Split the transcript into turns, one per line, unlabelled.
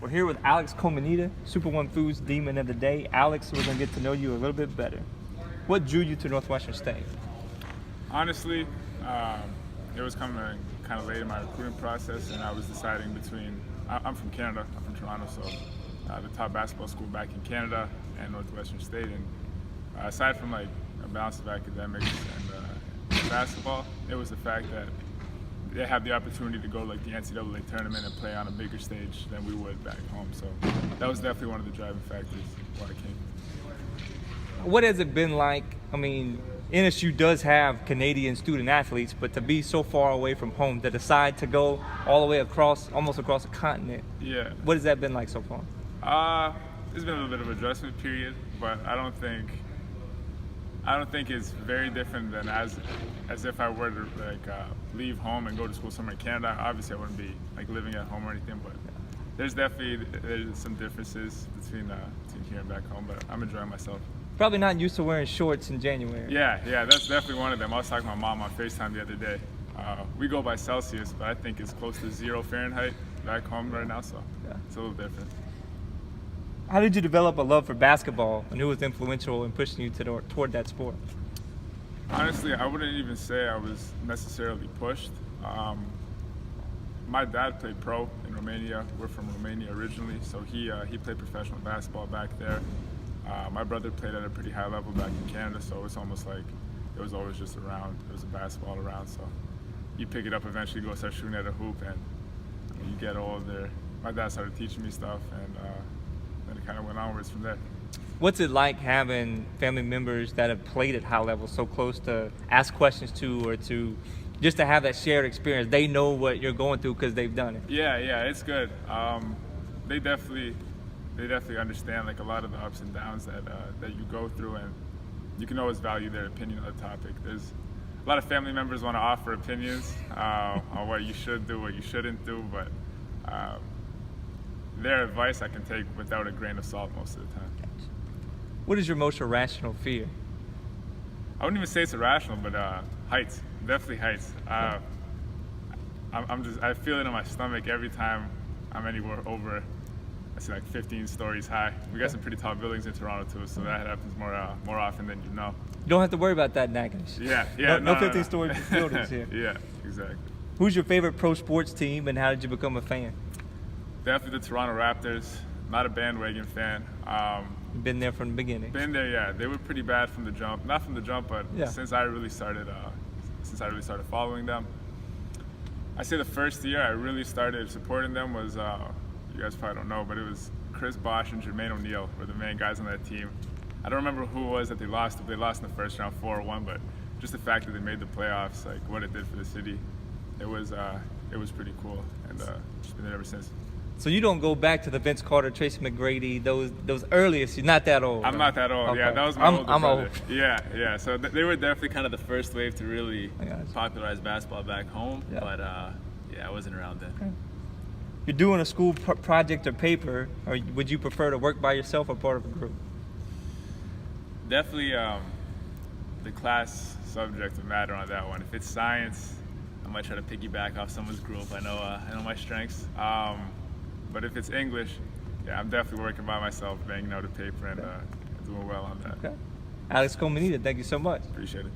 We're here with Alex-Comanita, Super One Foods Demon of the Day. Alex, we're going to get to know you a little bit better. What drew you to Northwestern State?
Honestly, it was coming kind of late in my recruiting process, and I was deciding between. I'm from Canada. I'm from Toronto, so the top basketball school back in Canada and Northwestern State. And aside from like a balance of academics and basketball, it was the fact that they have the opportunity to go like the NCAA tournament and play on a bigger stage than we would back home. So that was definitely one of the driving factors why I came.
What has it been like? I mean, NSU does have Canadian student athletes, but to be so far away from home, to decide to go all the way across, almost across the continent.
Yeah.
What has that been like so far?
It's been a little bit of an adjustment period, but I don't think it's very different than as if I were to leave home and go to school somewhere in Canada. Obviously, I wouldn't be like living at home or anything, but there's some differences between here and back home. But I'm enjoying myself.
Probably not used to wearing shorts in January.
Yeah, that's definitely one of them. I was talking to my mom on FaceTime the other day. We go by Celsius, but I think it's close to 0 Fahrenheit back home right now, so it's a little different.
How did you develop a love for basketball, and who was influential in pushing you toward that sport?
Honestly, I wouldn't even say I was necessarily pushed. My dad played pro in Romania. We're from Romania originally, so he played professional basketball back there. My brother played at a pretty high level back in Canada, so it's almost like it was always just around. There was a basketball around, so you pick it up eventually, go start shooting at a hoop, and you get older. My dad started teaching me stuff, and then it kind of went onwards from there.
What's it like having family members that have played at high level so close to ask questions to, or to just to have that shared experience? They know what you're going through because they've done it.
Yeah, it's good. They definitely understand like a lot of the ups and downs that you go through, and you can always value their opinion on the topic. There's a lot of family members want to offer opinions on what you should do, what you shouldn't do, but their advice I can take without a grain of salt most of the time.
What is your most irrational fear?
I wouldn't even say it's irrational, but heights. Definitely heights. I feel it in my stomach every time I'm anywhere over, I see like 15 stories high. We got some pretty tall buildings in Toronto too, so that happens more often than you know.
You don't have to worry about that, Nagish.
Yeah.
No 15-story buildings here.
Yeah, exactly.
Who's your favorite pro sports team, and how did you become a fan?
Definitely the Toronto Raptors. Not a bandwagon fan.
You've been there from the beginning.
Been there, yeah. They were pretty bad from the jump. Not from the jump, but since I really started following them. I say the first year I really started supporting them was, you guys probably don't know, but it was Chris Bosh and Jermaine O'Neal were the main guys on that team. I don't remember who it was that they lost. They lost in the first round 4-1, but just the fact that they made the playoffs, like what it did for the city, it was pretty cool, and just been there ever since.
So you don't go back to the Vince Carter, Tracy McGrady, those earliest. You're not that old.
I'm not that old.
Okay.
Yeah, that was my older brother.
old.
Yeah.
So they were definitely kind of the first wave to really popularize basketball back home.
Yeah.
But I wasn't around then.
Okay. You're doing a school project or paper, or would you prefer to work by yourself or part of a group?
Definitely the class subject would matter on that one. If it's science, I might try to piggyback off someone's group. I know my strengths.
But if it's English, I'm definitely working by myself, banging out a paper and doing well on that.
Okay. Alex-Comanita, thank you so much.
Appreciate it.